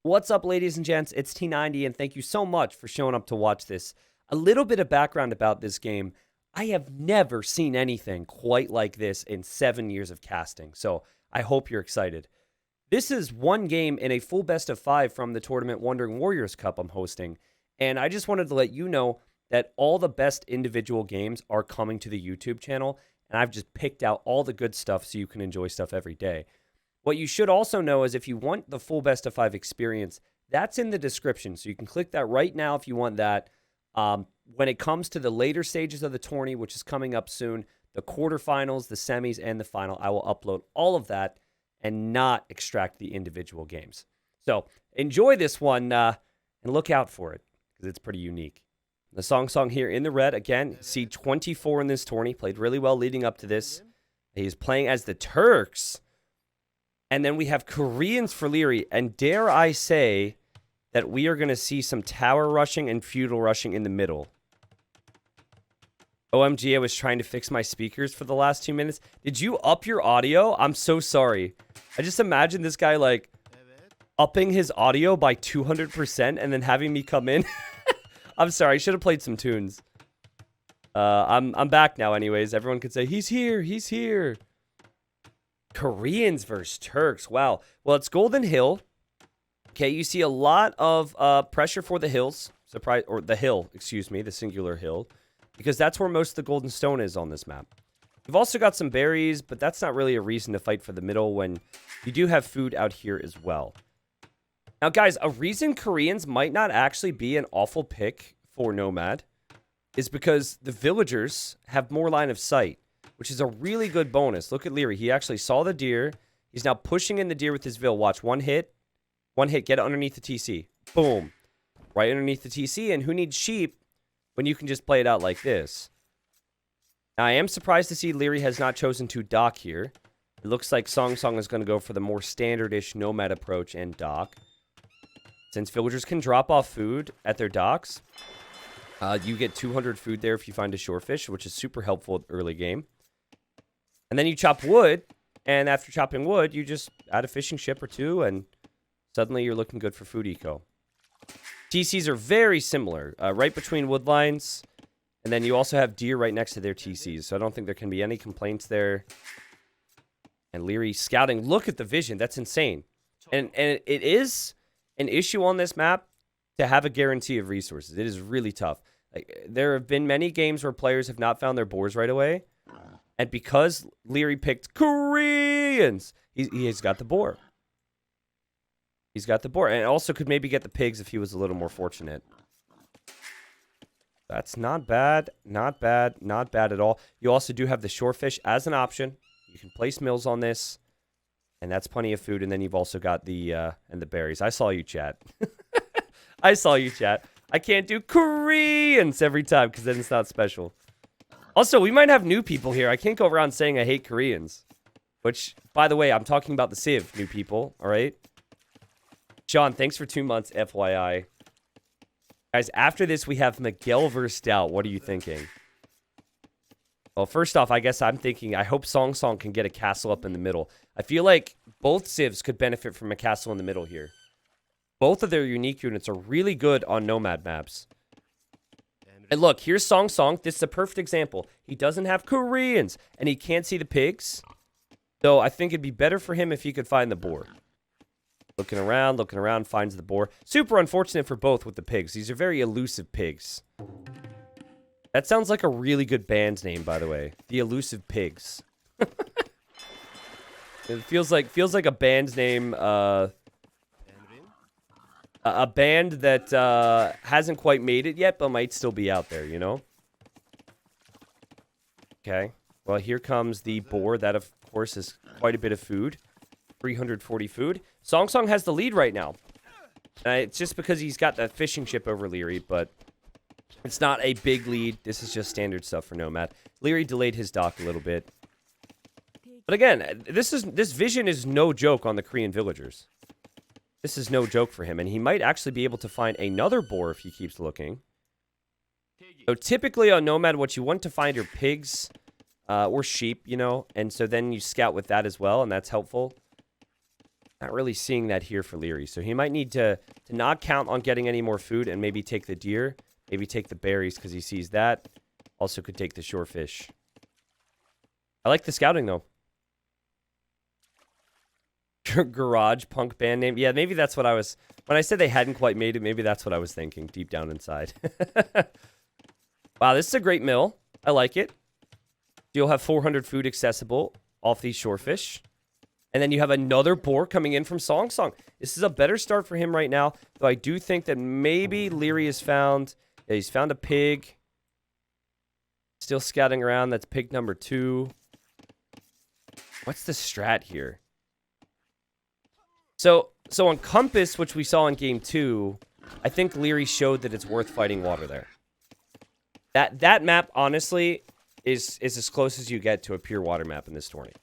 What's up, ladies and gents? It's T90, and thank you so much for showing up to watch this. A little bit of background about this game. I have never seen anything quite like this in 7 years of casting, so I hope you're excited. This is one game in a full best of 5 from the tournament Wandering Warriors Cup I'm hosting, and I just wanted to let you know that all the best individual games are coming to the YouTube channel, and I've just picked out all the good stuff so you can enjoy stuff every day. What you should also know is if you want the full best of 5 experience, that's in the description. So you can click that right now if you want that. When it comes to the later stages of the tourney, which is coming up soon, the quarterfinals, the semis, and the final, I will upload all of that and not extract the individual games. So enjoy this one and look out for it because it's pretty unique. The SongSong here in the red, again, seed 24 in this tourney, played really well leading up to this. He's playing as the Turks. And then we have Koreans for Liereyy. And dare I say that we are going to see some tower rushing and feudal rushing in the middle. OMG, I was trying to fix my speakers for the last 2 minutes. Did you up your audio? I'm so sorry. I just imagine this guy like upping his audio by 200% and then having me come in. I'm sorry. I should have played some tunes. I'm back now anyways. Everyone could say, he's here. He's here. Koreans versus Turks. Wow. Well, it's Golden Hill. Okay, you see a lot of pressure for the hills. Or the hill, excuse me, the singular hill. Because that's where most of the golden stone is on this map. You've also got some berries, but that's not really a reason to fight for the middle when you do have food out here as well. Now, guys, a reason Koreans might not actually be an awful pick for Nomad is because the villagers have more line of sight, which is a really good bonus. Look at Liereyy. He actually saw the deer. He's now pushing in the deer with his Vil. Watch, one hit, get it underneath the TC. Boom. Right underneath the TC, and who needs sheep when you can just play it out like this? Now, I am surprised to see Liereyy has not chosen to dock here. It looks like SongSong is going to go for the more standard-ish Nomad approach and dock. Since villagers can drop off food at their docks, you get 200 food there if you find a shorefish, which is super helpful early game. And then you chop wood, and after chopping wood, you just add a fishing ship or two, and suddenly you're looking good for food eco. TCs are very similar, right between wood lines, and then you also have deer right next to their TCs, so I don't think there can be any complaints there. And Liereyy scouting. Look at the vision. That's insane. And it is an issue on this map to have a guarantee of resources. It is really tough. Like, there have been many games where players have not found their boars right away. And because Liereyy picked Koreans, he's got the boar. He's got the boar. And also could maybe get the pigs if he was a little more fortunate. That's not bad. Not bad. Not bad at all. You also do have the shorefish as an option. You can place mills on this. And that's plenty of food. And then you've also got the and the berries. I saw you, chat. I saw you, chat. I can't do Koreans every time because then it's not special. Also, we might have new people here. I can't go around saying I hate Koreans. Which, by the way, I'm talking about the Civ, new people, all right? Sean, thanks for 2 months, FYI. Guys, after this, we have Miguel versus Stout. What are you thinking? Well, first off, I guess I'm thinking, I hope SongSong can get a castle up in the middle. I feel like both Civs could benefit from a castle in the middle here. Both of their unique units are really good on Nomad maps. And look, here's SongSong. This is a perfect example. He doesn't have Koreans, and he can't see the pigs. So I think it'd be better for him if he could find the boar. Looking around, finds the boar. Super unfortunate for both with the pigs. These are very elusive pigs. That sounds like a really good band name, by the way. The Elusive Pigs. It feels like a band name, a band that hasn't quite made it yet, but might still be out there, you know? Okay. Well, here comes the boar. That, of course, is quite a bit of food. 340 food. SongSong has the lead right now. It's just because he's got that fishing ship over Liereyy, but it's not a big lead. This is just standard stuff for Nomad. Liereyy delayed his dock a little bit. But again, this vision is no joke on the Korean villagers. This is no joke for him, and he might actually be able to find another boar if he keeps looking. So typically on Nomad, what you want to find are pigs or sheep, you know, and so then you scout with that as well, and that's helpful. Not really seeing that here for Liereyy. So he might need to not count on getting any more food and maybe take the deer. Maybe take the berries because he sees that. Also could take the shorefish. I like the scouting, though. Garage punk band name. Yeah, maybe that's what I was... When I said they hadn't quite made it, maybe that's what I was thinking deep down inside. Wow, this is a great mill. I like it. You'll have 400 food accessible off these shorefish. And then you have another boar coming in from SongSong. This is a better start for him right now. Though I do think that maybe Liereyy has found... Yeah, he's found a pig. Still scouting around. That's pig number 2. What's the strat here? So on Compass, which we saw in game 2, I think Liereyy showed that it's worth fighting water there. That map, honestly, is as close as you get to a pure water map in this tourney.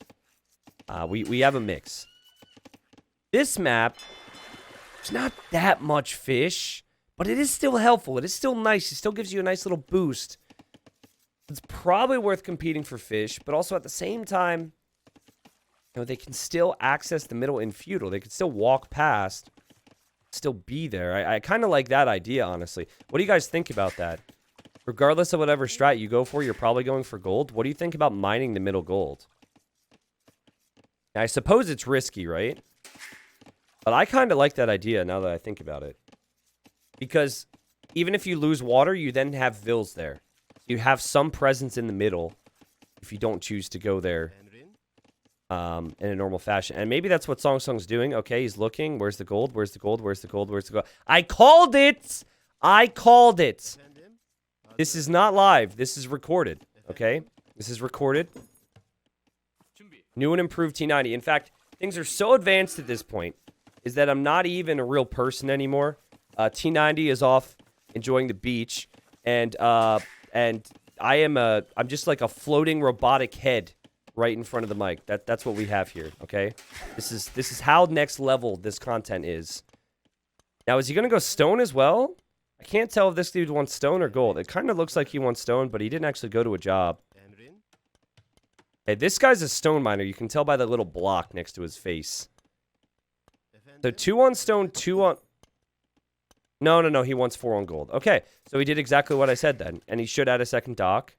We have a mix. This map, there's not that much fish, but it is still helpful. It is still nice. It still gives you a nice little boost. It's probably worth competing for fish, but also at the same time, you know, they can still access the middle in feudal. They can still walk past, still be there. I kind of like that idea, honestly. What do you guys think about that? Regardless of whatever strat you go for, you're probably going for gold. What do you think about mining the middle gold? Now, I suppose it's risky, right? But I kind of like that idea now that I think about it. Because even if you lose water, you then have vills there. You have some presence in the middle if you don't choose to go there in a normal fashion. And maybe that's what SongSong's doing. Okay, he's looking. Where's the gold? Where's the gold? Where's the gold? Where's the gold? I called it! I called it! This is not live. This is recorded. Okay? This is recorded. New and improved T90. In fact, things are so advanced at this point is that I'm not even a real person anymore. T90 is off enjoying the beach, and I'm just like a floating robotic head right in front of the mic. That's what we have here, okay? This is how next level this content is. Now, is he gonna go stone as well? I can't tell if this dude wants stone or gold. It kind of looks like he wants stone, but he didn't actually go to a job. Hey, this guy's a stone miner. You can tell by the little block next to his face. So 2 on stone, 2 on... No. He wants 4 on gold. Okay, so he did exactly what I said then. And he should add a second dock.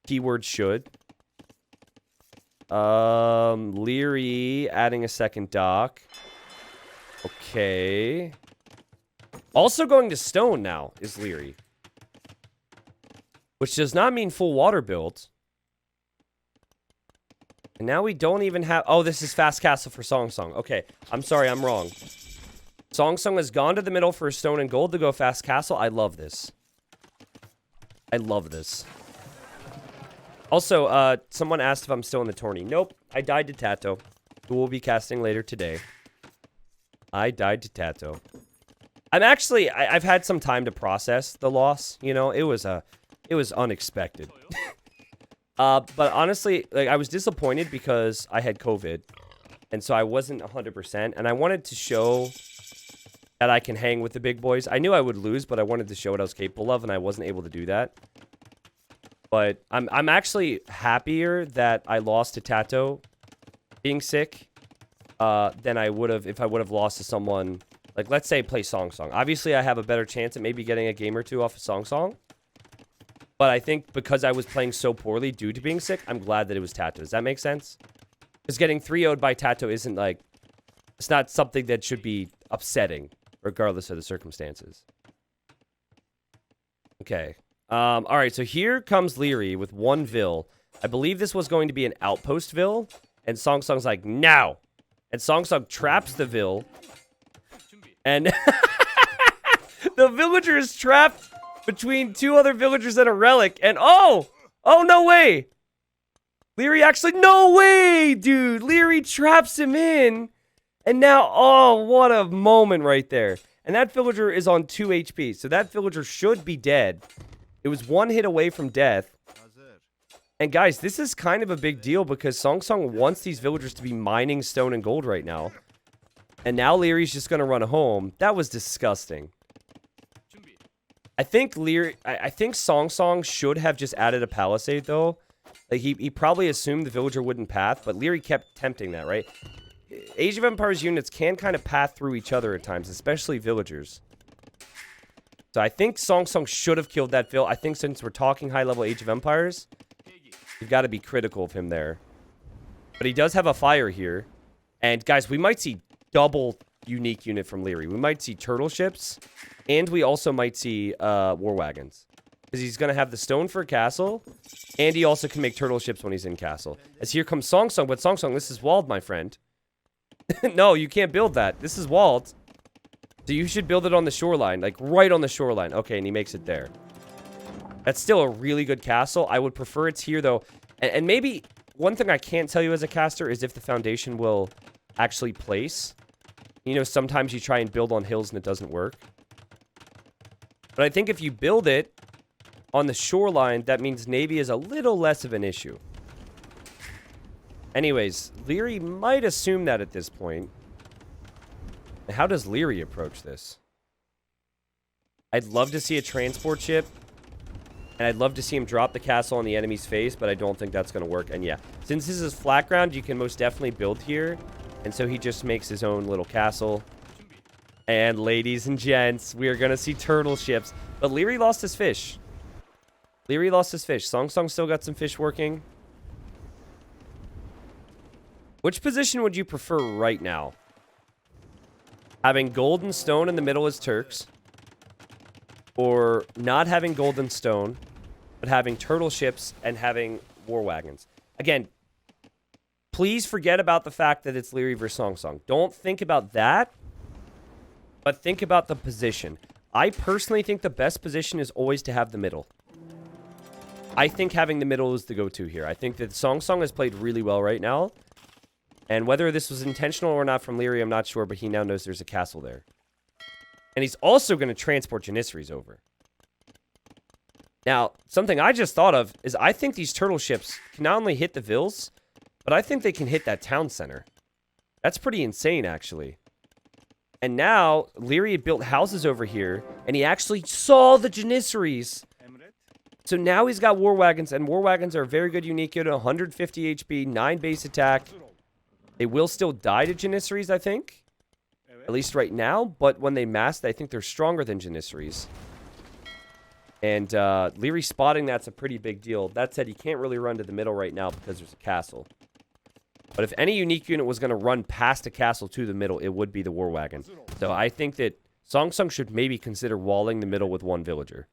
Keyword should. Liereyy adding a second dock. Okay. Also going to stone now is Liereyy. Which does not mean full water build. And now we don't even have... Oh, this is fast castle for SongSong. Okay, I'm sorry, I'm wrong. SongSong has gone to the middle for stone and gold to go fast castle. I love this. I love this. Also, someone asked if I'm still in the tourney. Nope, I died to Tato, who will be casting later today. I died to Tato. I've had some time to process the loss. You know, it was unexpected. But honestly, like, I was disappointed because I had COVID. And so I wasn't 100%. And I wanted to show that I can hang with the big boys. I knew I would lose, but I wanted to show what I was capable of. And I wasn't able to do that. But I'm actually happier that I lost to Tato being sick than I would have if I would have lost to someone. Like, let's say play SongSong. Obviously, I have a better chance at maybe getting a game or two off of SongSong. But I think because I was playing so poorly due to being sick, I'm glad that it was Tato. Does that make sense? Because getting 3-0'd by Tato isn't like... It's not something that should be upsetting, regardless of the circumstances. Okay. Alright, so here comes Liereyy with 1 Vil. I believe this was going to be an outpost Vil. And SongSong's like, no! And SongSong traps the Vil. And... the villager is trapped between 2 other villagers and a relic. And oh, no way. Liereyy actually, no way, dude. Liereyy traps him in. And now, oh, what a moment right there. And that villager is on 2 HP. So that villager should be dead. It was 1 hit away from death. And guys, this is kind of a big deal because SongSong wants these villagers to be mining stone and gold right now. And now Lierey's just going to run home. That was disgusting. I think SongSong should have just added a palisade, though. Like, he probably assumed the villager wouldn't path, but Liereyy kept tempting that, right? Age of Empires units can kind of path through each other at times, especially villagers. So I think SongSong should have killed that Vil. I think since we're talking high-level Age of Empires, you've got to be critical of him there. But he does have a fire here. And guys, we might see double unique unit from Liereyy. We might see turtle ships, and we also might see war wagons. Because he's going to have the stone for a castle, and he also can make turtle ships when he's in castle. As here comes SongSong, but SongSong, this is walled, my friend. No, you can't build that. This is walled. So you should build it on the shoreline, like right on the shoreline. Okay, and he makes it there. That's still a really good castle. I would prefer it's here, though. And maybe one thing I can't tell you as a caster is if the foundation will actually place. You know, sometimes you try and build on hills and it doesn't work. But I think if you build it on the shoreline, that means Navy is a little less of an issue. Anyways, Liereyy might assume that at this point. And how does Liereyy approach this? I'd love to see a transport ship. And I'd love to see him drop the castle on the enemy's face, but I don't think that's going to work. And yeah, since this is flat ground, you can most definitely build here. And so he just makes his own little castle. And ladies and gents, we are going to see turtle ships. But Liereyy lost his fish. Liereyy lost his fish. SongSong still got some fish working. Which position would you prefer right now? Having gold and stone in the middle as Turks? Or not having gold and stone, but having turtle ships and having war wagons? Again, please forget about the fact that it's Liereyy versus SongSong. Don't think about that, but think about the position. I personally think the best position is always to have the middle. I think having the middle is the go-to here. I think that SongSong has played really well right now. And whether this was intentional or not from Liereyy, I'm not sure, but he now knows there's a castle there. And he's also going to transport Janissaries over. Now, something I just thought of is I think these turtle ships can not only hit the vills, but I think they can hit that town center. That's pretty insane, actually. And now, Liereyy built houses over here, and he actually saw the Janissaries. So now he's got war wagons, and war wagons are a very good unique unit, 150 HP, 9 base attack. They will still die to Janissaries, I think. At least right now, but when they mass, I think they're stronger than Janissaries. And Liereyy spotting that's a pretty big deal. That said, he can't really run to the middle right now because there's a castle. But if any unique unit was going to run past a castle to the middle, it would be the war wagon. So I think that SongSong should maybe consider walling the middle with one villager.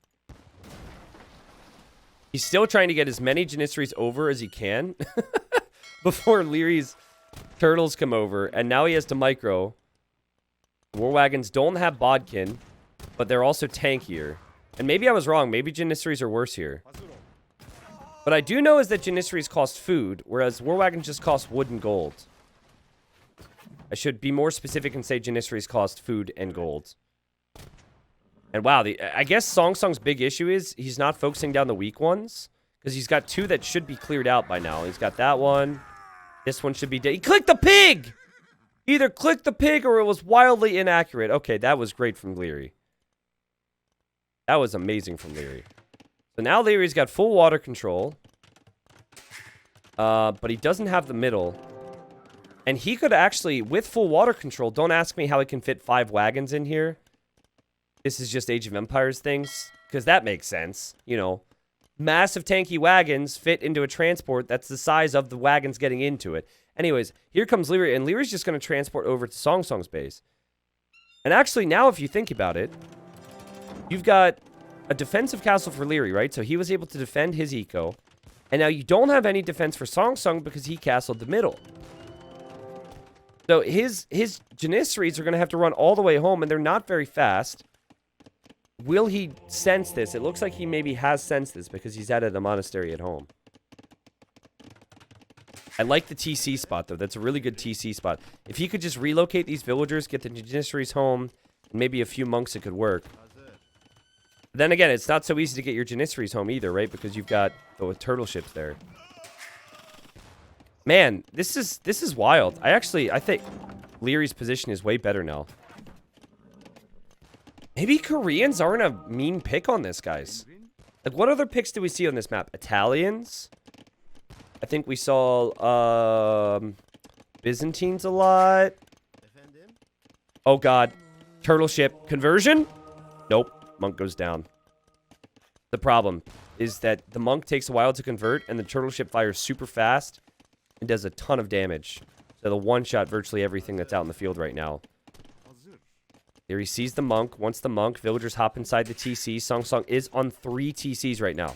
He's still trying to get as many Janissaries over as he can before Lierey's turtles come over. And now he has to micro. War wagons don't have bodkin, but they're also tankier. And maybe I was wrong. Maybe Janissaries are worse here. But I do know is that Janissaries cost food, whereas war wagons just cost wood and gold. I should be more specific and say Janissaries cost food and gold. And wow, I guess SongSong's big issue is he's not focusing down the weak ones. Because he's got two that should be cleared out by now. He's got that one. This one should be dead. He clicked the pig! Either clicked the pig or it was wildly inaccurate. Okay, that was great from Liereyy. That was amazing from Liereyy. So now Lierey's got full water control. But he doesn't have the middle. And he could actually, with full water control, don't ask me how he can fit 5 wagons in here. This is just Age of Empires things. Because that makes sense. You know, massive tanky wagons fit into a transport that's the size of the wagons getting into it. Anyways, here comes Liereyy, and Lierey's just going to transport over to SongSong's base. And actually, now if you think about it, you've got a defensive castle for Liereyy, right? So he was able to defend his eco. And now you don't have any defense for SongSong because he castled the middle. So his Janissaries are going to have to run all the way home, and they're not very fast. Will he sense this? It looks like he maybe has sensed this because he's added a monastery at home. I like the TC spot, though. That's a really good TC spot. If he could just relocate these villagers, get the Janissaries home, and maybe a few monks, it could work. Then again, it's not so easy to get your Janissaries home either, right? Because you've got the turtle ships there. Man, this is wild. I think Lierey's position is way better now. Maybe Koreans aren't a mean pick on this, guys. Like, what other picks do we see on this map? Italians? I think we saw, Byzantines a lot. Oh, God. Turtle ship. Conversion? Nope. Monk goes down. The problem is that the monk takes a while to convert, and the turtle ship fires super fast and does a ton of damage. So the one-shot virtually everything that's out in the field right now. There he sees the monk. Once the monk, villagers hop inside the TC. SongSong is on 3 TCs right now.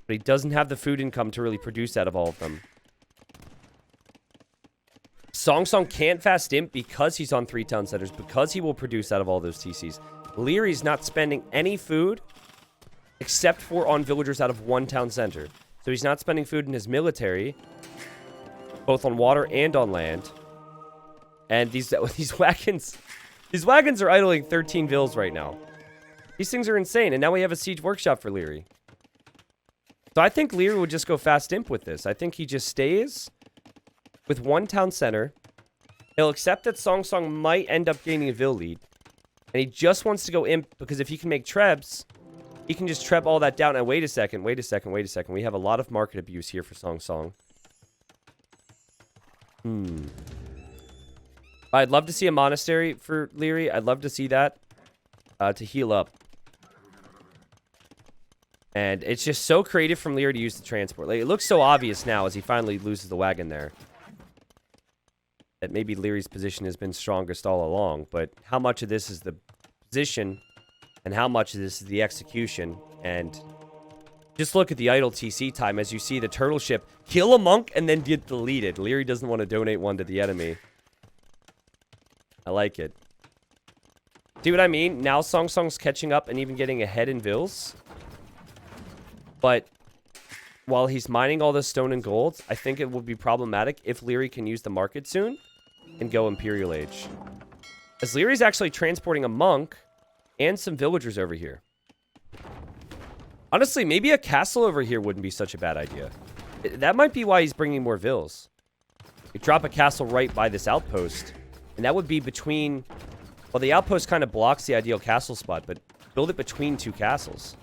But he doesn't have the food income to really produce out of all of them. SongSong can't fast imp because he's on 3 town centers, because he will produce out of all those TCs. Lierey's not spending any food except for on villagers out of 1 town center. So he's not spending food in his military, both on water and on land. And these wagons... These wagons are idling 13 vills right now. These things are insane. And now we have a siege workshop for Liereyy. So I think Liereyy would just go fast imp with this. I think he just stays with 1 town center. He'll accept that SongSong might end up gaining a vill lead. And he just wants to go imp because if he can make trebs, he can just treb all that down. And wait a second. We have a lot of market abuse here for SongSong. I'd love to see a monastery for Liereyy. I'd love to see that to heal up. And it's just so creative from Liereyy to use the transport. Like, it looks so obvious now as he finally loses the wagon there. That maybe Lierey's position has been strongest all along. But how much of this is the position and how much of this is the execution? And just look at the idle TC time as you see the turtle ship kill a monk and then get deleted. Liereyy doesn't want to donate one to the enemy. I like it. See what I mean? Now SongSong's catching up and even getting ahead in vills. But while he's mining all this stone and gold, I think it would be problematic if Liereyy can use the market soon and go Imperial Age. As Lierey's actually transporting a monk and some villagers over here. Honestly, maybe a castle over here wouldn't be such a bad idea. That might be why he's bringing more vills. You drop a castle right by this outpost. And that would be between... Well, the outpost kind of blocks the ideal castle spot, but build it between 2 castles.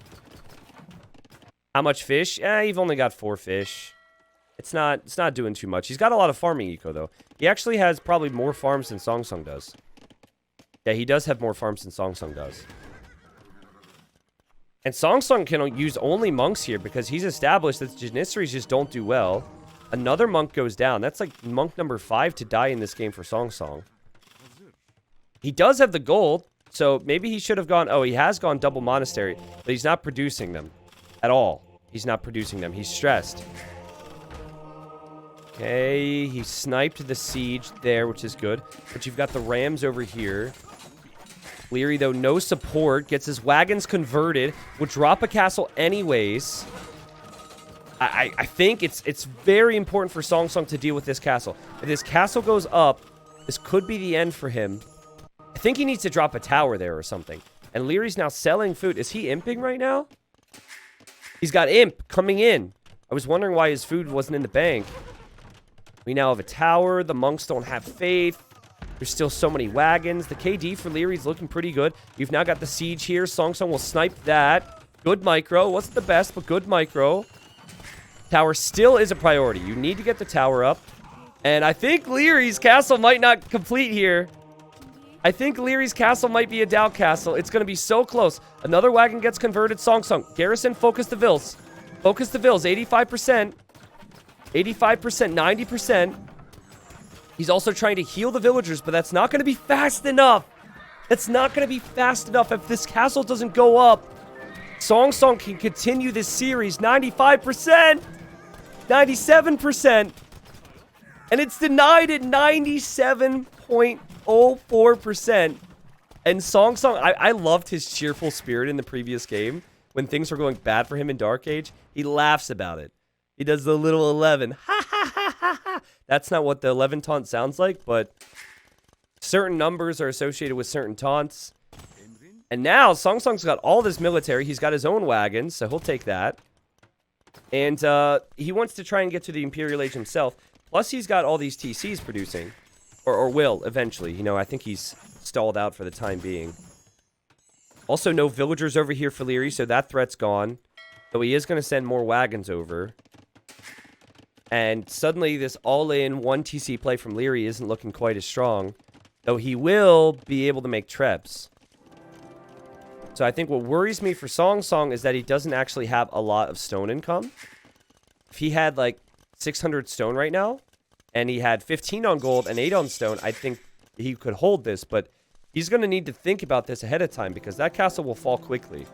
How much fish? You've only got 4 fish. It's not doing too much. He's got a lot of farming eco, though. He actually has probably more farms than SongSong does. Yeah, he does have more farms than SongSong does. And SongSong can use only monks here because he's established that the Janissaries just don't do well. Another monk goes down. That's like monk number 5 to die in this game for SongSong. He does have the gold, so maybe he should have gone... Oh, he has gone double monastery, but he's not producing them at all. He's not producing them. He's stressed. Okay, he sniped the siege there, which is good. But you've got the rams over here. Liereyy, though, no support. Gets his wagons converted. Would drop a castle anyways. I think it's very important for SongSong to deal with this castle. If this castle goes up, this could be the end for him. I think he needs to drop a tower there or something. And Lierey's now selling food. Is he imping right now? He's got imp coming in. I was wondering why his food wasn't in the bank. We now have a tower. The monks don't have faith. There's still so many wagons. The KD for Lierey's looking pretty good. You've now got the siege here. SongSong will snipe that. Good micro. Wasn't the best, but good micro. Tower still is a priority. You need to get the tower up. And I think Lierey's castle might not complete here. I think Lierey's castle might be a doubt castle. It's going to be so close. Another wagon gets converted. SongSong. Garrison, focus the vills. Focus the vills. 85%. 85%. 90%. He's also trying to heal the villagers, but that's not going to be fast enough. That's not going to be fast enough if this castle doesn't go up. SongSong can continue this series. 95%. 97%. And it's denied at 97.04%. And SongSong, I loved his cheerful spirit in the previous game. When things were going bad for him in Dark Age, he laughs about it. He does the little 11. Ha ha ha ha ha. That's not what the 11 taunt sounds like, but certain numbers are associated with certain taunts. And now, SongSong's got all this military. He's got his own wagons, so he'll take that. And he wants to try and get to the Imperial Age himself. Plus, he's got all these TCs producing. Or will, eventually. You know, I think he's stalled out for the time being. Also, no villagers over here for Liereyy, so that threat's gone. Though he is going to send more wagons over. And suddenly this all-in 1 TC play from Liereyy isn't looking quite as strong. Though he will be able to make trebs. So I think what worries me for SongSong is that he doesn't actually have a lot of stone income. If he had like 600 stone right now, and he had 15 on gold and 8 on stone, I think he could hold this. But he's going to need to think about this ahead of time because that castle will fall quickly.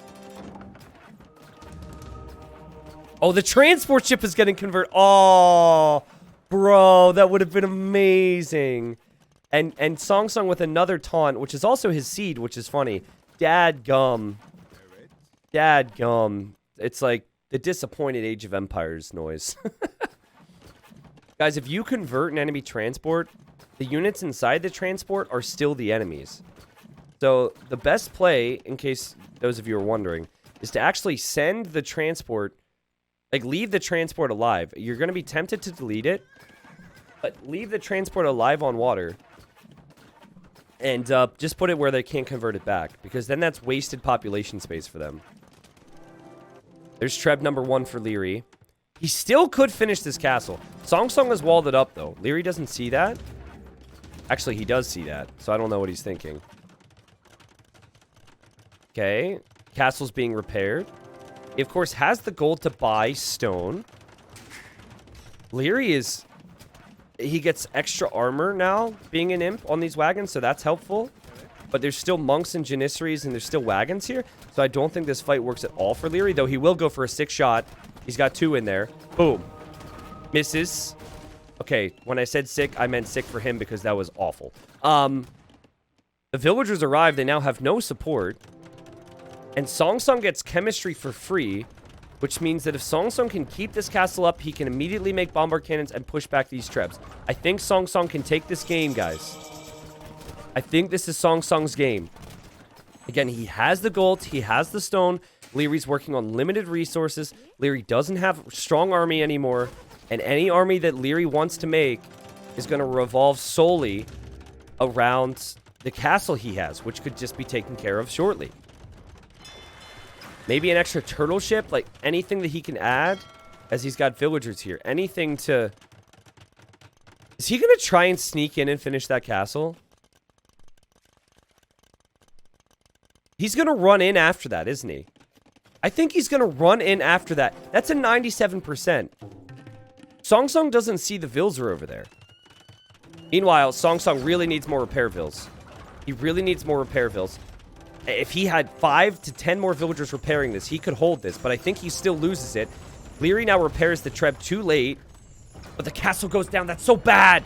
Oh, the transport ship is getting converted. Oh, bro, that would have been amazing. And SongSong with another taunt, which is also his seed, which is funny. Dadgum. Dadgum. It's like the disappointed Age of Empires noise. Guys, if you convert an enemy transport, the units inside the transport are still the enemies. So the best play, in case those of you are wondering, is to actually send the transport, like leave the transport alive. You're going to be tempted to delete it, but leave the transport alive on water. And just put it where they can't convert it back. Because then that's wasted population space for them. There's Treb number 1 for Liereyy. He still could finish this castle. SongSong has walled it up, though. Liereyy doesn't see that. Actually, he does see that. So I don't know what he's thinking. Okay. Castle's being repaired. He, of course, has the gold to buy stone. Liereyy is... He gets extra armor now, being an imp on these wagons, so that's helpful. But there's still monks and janissaries, and there's still wagons here. So I don't think this fight works at all for Liereyy, though he will go for a 6 shot. He's got 2 in there. Boom. Misses. Okay, when I said sick, I meant sick for him because that was awful. The villagers arrive. They now have no support. And SongSong gets chemistry for free, which means that if SongSong can keep this castle up, he can immediately make bombard cannons and push back these trebs. I think SongSong can take this game, guys. I think this is SongSong's game. Again, he has the gold. He has the stone. Lierey's working on limited resources. Liereyy doesn't have a strong army anymore. And any army that Liereyy wants to make is going to revolve solely around the castle he has, which could just be taken care of shortly. Maybe an extra turtle ship, like anything that he can add, as he's got villagers here. Anything to... Is he going to try and sneak in and finish that castle? He's going to run in after that, isn't he? I think he's going to run in after that. That's a 97%. SongSong doesn't see the Vilzer over there. Meanwhile, SongSong really needs more repair vills. He really needs more repair vills. If he had 5 to 10 more villagers repairing this, he could hold this. But I think he still loses it. Liereyy now repairs the Treb too late. But the castle goes down. That's so bad.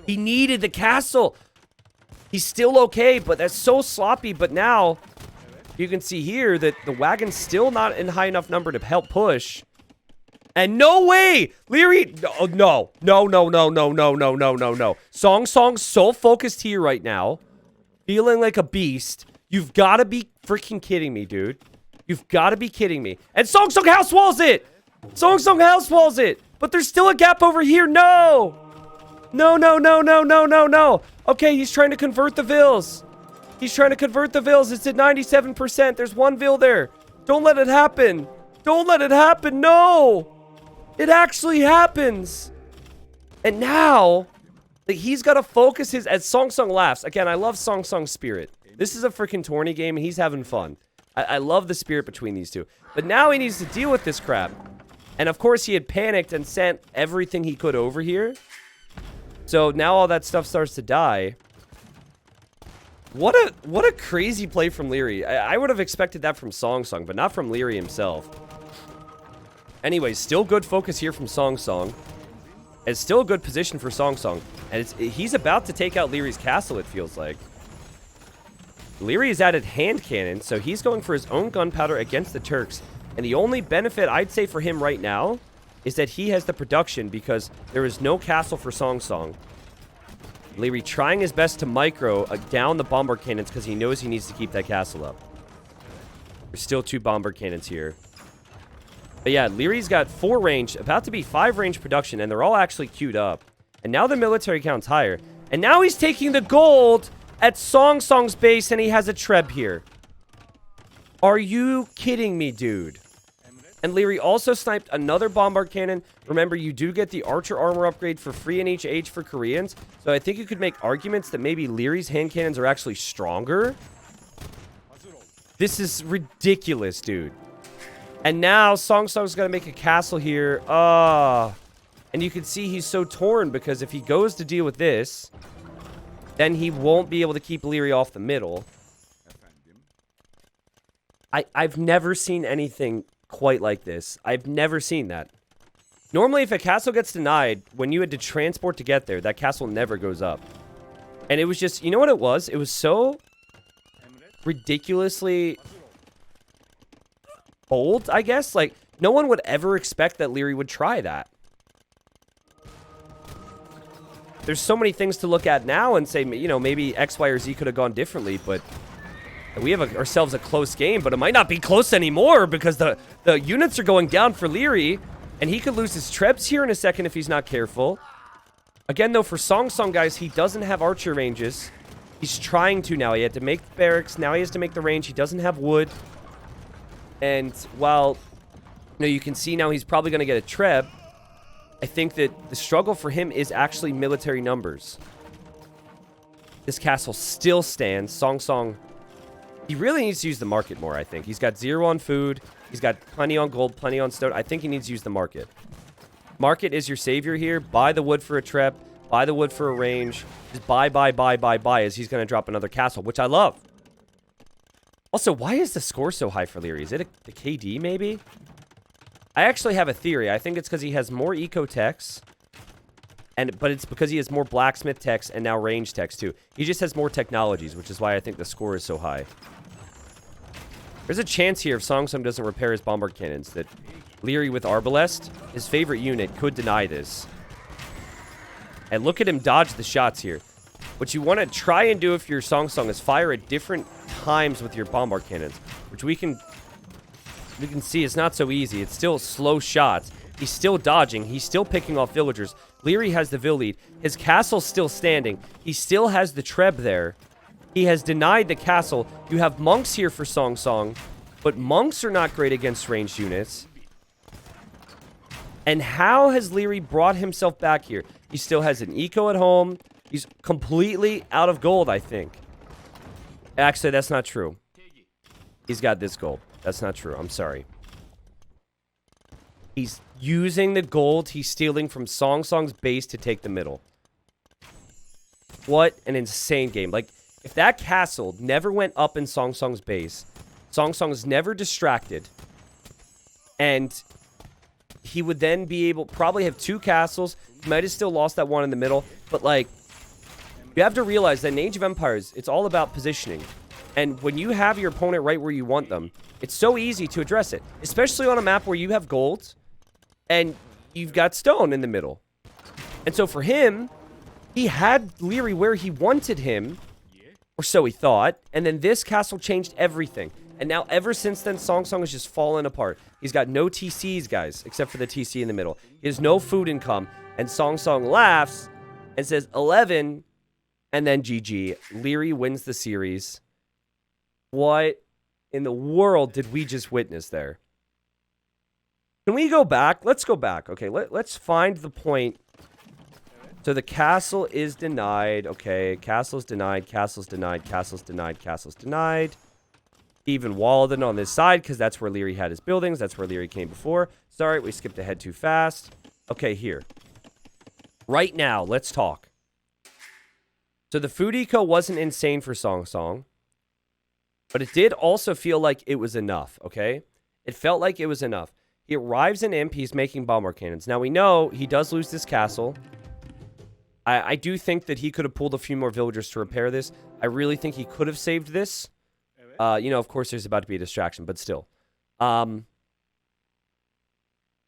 He needed the castle. He's still okay, but that's so sloppy. But now, you can see here that the wagon's still not in high enough number to help push. And no way! Liereyy... Oh, no. No. SongSong's so focused here right now. Feeling like a beast. You've got to be freaking kidding me, dude. You've got to be kidding me. And SongSong house walls it! SongSong house walls it! But there's still a gap over here. No! No. Okay, he's trying to convert the vills. He's trying to convert the vills. It's at 97%. There's 1 vill there. Don't let it happen. Don't let it happen. No! It actually happens. And now, like, he's got to focus his... As SongSong laughs. Again, I love SongSong's spirit. This is a freaking tourney game, and he's having fun. I love the spirit between these two. But now he needs to deal with this crap. And of course, he had panicked and sent everything he could over here. So now all that stuff starts to die. What a crazy play from Liereyy. I would have expected that from SongSong, but not from Liereyy himself. Anyways, still good focus here from SongSong. It's still a good position for SongSong. And he's about to take out Lierey's castle, it feels like. Liereyy has added hand cannon, so he's going for his own gunpowder against the Turks. And the only benefit I'd say for him right now is that he has the production because there is no castle for SongSong. Liereyy trying his best to micro down the bombard cannons because he knows he needs to keep that castle up. There's still 2 bombard cannons here. But yeah, Lierey's got 4 range, about to be 5 range production, and they're all actually queued up. And now the military count's higher. And now he's taking the gold at SongSong's base, and he has a Treb here. Are you kidding me, dude? And Liereyy also sniped another bombard cannon. Remember, you do get the archer armor upgrade for free in each age for Koreans. So I think you could make arguments that maybe Lierey's hand cannons are actually stronger. This is ridiculous, dude. And now SongSong's going to make a castle here. And you can see he's so torn because if he goes to deal with this, then he won't be able to keep Liereyy off the middle. I've never seen anything quite like this. I've never seen that. Normally, if a castle gets denied, when you had to transport to get there, that castle never goes up. And it was just, you know what it was? It was so ridiculously bold, I guess. Like, no one would ever expect that Liereyy would try that. There's so many things to look at now and say, you know, maybe X, Y, or Z could have gone differently, but we have ourselves a close game, but it might not be close anymore because the units are going down for Liereyy, and he could lose his trebs here in a second if he's not careful. Again, though, for SongSong, guys, he doesn't have archer ranges. He's trying to now. He had to make the barracks. Now he has to make the range. He doesn't have wood. And while, you know, you can see now he's probably going to get a treb, I think that the struggle for him is actually military numbers. This castle still stands. SongSong, he really needs to use the market more, I think. He's got 0 on food. He's got plenty on gold, plenty on stone. I think he needs to use the market. Market is your savior here. Buy the wood for a trep. Buy the wood for a range. Just buy as he's going to drop another castle, which I love. Also, why is the score so high for Liereyy? Is it the KD, maybe? I actually have a theory. I think it's because he has more eco techs. But it's because he has more blacksmith techs and now range techs, too. He just has more technologies, which is why I think the score is so high. There's a chance here if SongSong doesn't repair his bombard cannons that Liereyy with Arbalest, his favorite unit, could deny this. And look at him dodge the shots here. What you want to try and do if you're SongSong is fire at different times with your bombard cannons, which we can see it's not so easy. It's still slow shots. He's still dodging. He's still picking off villagers. Liereyy has the Vil lead. His castle's still standing. He still has the treb there. He has denied the castle. You have monks here for SongSong, but monks are not great against ranged units. And how has Liereyy brought himself back here? He still has an eco at home. He's completely out of gold, I think. Actually, that's not true. He's got this gold. That's not true. I'm sorry. He's using the gold he's stealing from SongSong's base to take the middle. What an insane game. Like, if that castle never went up in SongSong's base, SongSong is never distracted, and he would then be able probably have 2 castles. He might have still lost that one in the middle, but like, you have to realize that in Age of Empires, it's all about positioning. And when you have your opponent right where you want them, it's so easy to address it, especially on a map where you have gold and you've got stone in the middle. And so for him, he had Liereyy where he wanted him, or so he thought, and then this castle changed everything. And now ever since then, SongSong has just fallen apart. He's got no TCs, guys, except for the TC in the middle. He has no food income, and SongSong laughs and says 11, and then GG. Liereyy wins the series. What in the world did we just witness there? Can we go back? Let's go back. Okay, let's find the point. So the castle is denied. Okay, castle's denied, castle's denied, castle's denied, castle's denied. Even Walden on this side, because that's where Liereyy had his buildings. That's where Liereyy came before. Sorry, we skipped ahead too fast. Okay, here. Right now, let's talk. So the food eco wasn't insane for SongSong, but it did also feel like it was enough, okay? It felt like it was enough. He arrives in Imp, he's making bombard cannons. Now we know he does lose this castle. I do think that he could have pulled a few more villagers to repair this. I really think he could have saved this. You know, of course, there's about to be a distraction, but still. But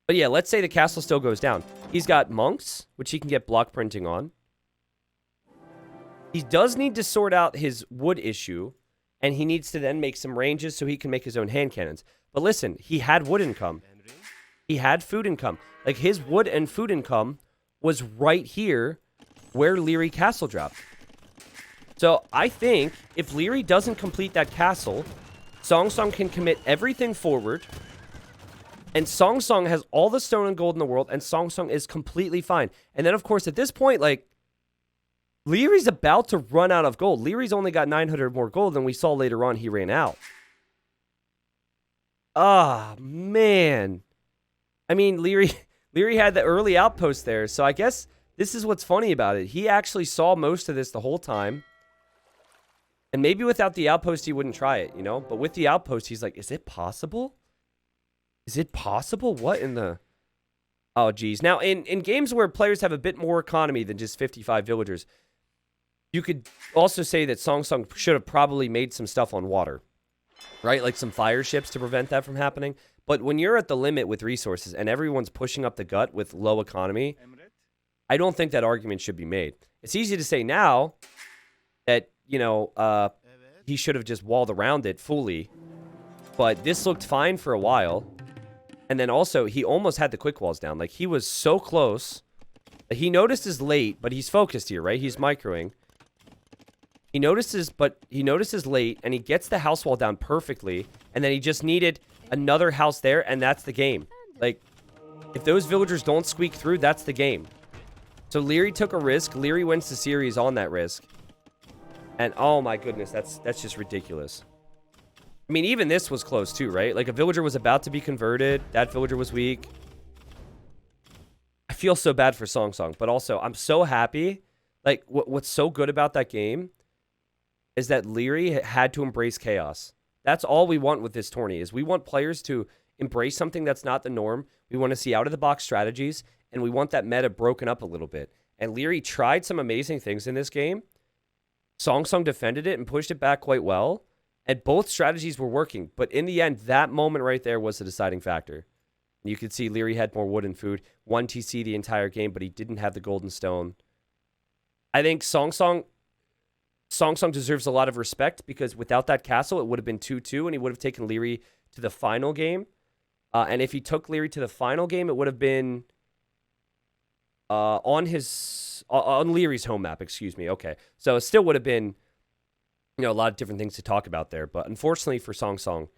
yeah, let's say the castle still goes down. He's got monks, which he can get block printing on. He does need to sort out his wood issue, and he needs to then make some ranges so he can make his own hand cannons. But listen, he had wood income. He had food income. Like, his wood and food income was right here where Liereyy castle dropped. So I think if Liereyy doesn't complete that castle, SongSong can commit everything forward, And SongSong has all the stone and gold in the world, and SongSong is completely fine. And then, of course, at this point, like, Lierey's about to run out of gold. Lierey's only got 900 more gold than we saw later on he ran out. Ah, man. I mean, Liereyy had the early outpost there, so I guess this is what's funny about it. He actually saw most of this the whole time. And maybe without the outpost, he wouldn't try it, you know? But with the outpost, he's like, is it possible? Is it possible? What in the... Oh, geez. Now, in games where players have a bit more economy than just 55 villagers, you could also say that SongSong should have probably made some stuff on water, right? Like some fire ships to prevent that from happening. But when you're at the limit with resources and everyone's pushing up the gut with low economy, I don't think that argument should be made. It's easy to say now that, you know, he should have just walled around it fully. But this looked fine for a while. And then also, he almost had the quick walls down. Like, he was so close. He notices late, but he's focused here, right? He's microing. He notices late, and he gets the house wall down perfectly. And then he just needed another house there, and that's the game. Like, if those villagers don't squeak through, that's the game. So Liereyy took a risk. Liereyy wins the series on that risk. And oh my goodness, that's just ridiculous. I mean, even this was close too, right? Like, a villager was about to be converted. That villager was weak. I feel so bad for SongSong, but also I'm so happy. Like, what's so good about that game is that Liereyy had to embrace chaos. That's all we want with this tourney, is we want players to embrace something that's not the norm. We want to see out-of-the-box strategies, and we want that meta broken up a little bit. And Liereyy tried some amazing things in this game. SongSong defended it and pushed it back quite well. And both strategies were working. But in the end, that moment right there was the deciding factor. You could see Liereyy had more wood and food. 1 TC the entire game, but he didn't have the golden stone. I think SongSong deserves a lot of respect, because without that castle, it would have been 2-2, and he would have taken Liereyy to the final game. And if he took Liereyy to the final game, it would have been on Lierey's home map, excuse me. Okay. So it still would have been, you know, a lot of different things to talk about there. But unfortunately for SongSong,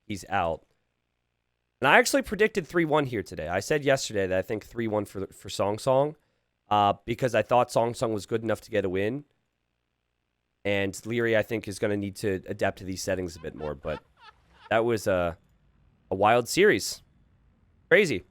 he's out. And I actually predicted 3-1 here today. I said yesterday that I think 3-1 for SongSong, because I thought SongSong was good enough to get a win. And Liereyy, I think, is going to need to adapt to these settings a bit more. But that was a wild series. Crazy.